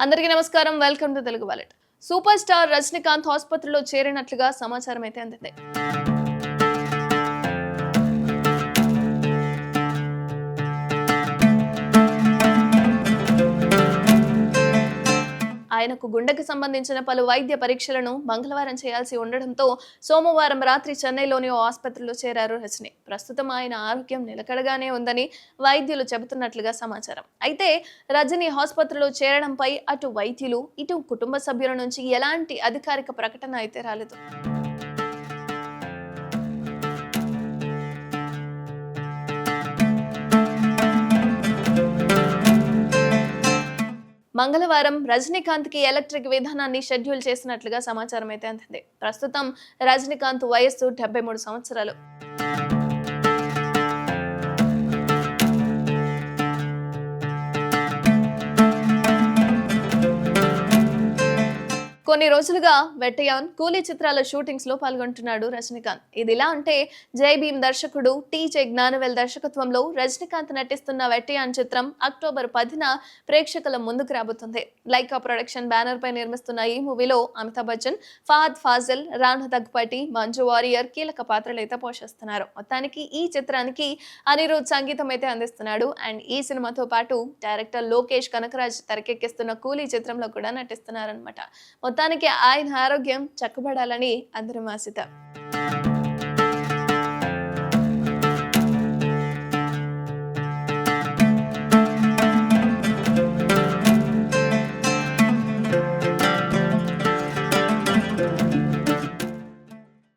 అందరికీ నమస్కారం. Welcome to Telugu wallet. Super star Rajinikanth ఆసుపత్రిలో చేరినట్లుగా సమాచారం అయితే అందింది. ఆయనకు గుండెకు సంబంధించిన పలు వైద్య పరీక్షలను మంగళవారం చేయాల్సి ఉండడంతో సోమవారం రాత్రి చెన్నైలోని ఓ ఆసుపత్రిలో చేరారు రజనీ. ప్రస్తుతం ఆయన ఆరోగ్యం నిలకడగానే ఉందని వైద్యులు చెబుతున్నట్లుగా సమాచారం. అయితే రజనీ ఆసుపత్రిలో చేరడంపై అటు వైద్యులు ఇటు కుటుంబ సభ్యుల నుంచి ఎలాంటి అధికారిక ప్రకటన అయితే రాలేదు. మంగళవారం రజనీకాంత్ కి ఎలక్ట్రిక్ విధానాన్ని షెడ్యూల్ చేసినట్లుగా సమాచారం అయితే అందింది. ప్రస్తుతం రజనీకాంత్ వయస్సు 73 సంవత్సరాలు. కొన్ని రోజులుగా వెట్టయాన్, కూలీ చిత్రాల షూటింగ్స్ లో పాల్గొంటున్నాడు రజనీకాంత్. ఇదిలా అంటే జై భీమ్ దర్శకుడు టీజే జ్ఞానవేల్ దర్శకత్వంలో రజనీకాంత్ నటిస్తున్న వెట్టయాన్ చిత్రం అక్టోబర్ 10న ప్రేక్షకుల ముందుకు రాబోతుంది. లైకా ప్రొడక్షన్ బ్యానర్ పై నిర్మిస్తున్న ఈ మూవీలో అమితాబ్ బచ్చన్, ఫహద్ ఫాజిల్, రాణా దగ్గుపాటి, మంజు వారియర్ కీలక పాత్రలు అయితే పోషిస్తున్నారు. మొత్తానికి ఈ చిత్రానికి అనిరుద్ సంగీతం అయితే అందిస్తున్నాడు. అండ్ ఈ సినిమాతో పాటు డైరెక్టర్ లోకేష్ కనకరాజ్ తెరకెక్కిస్తున్న కూలీ చిత్రంలో కూడా నటిస్తున్నారన్నమాట. మొత్తానికి ఆయన ఆరోగ్యం చక్కబడాలని అందరం ఆశిద్దాం.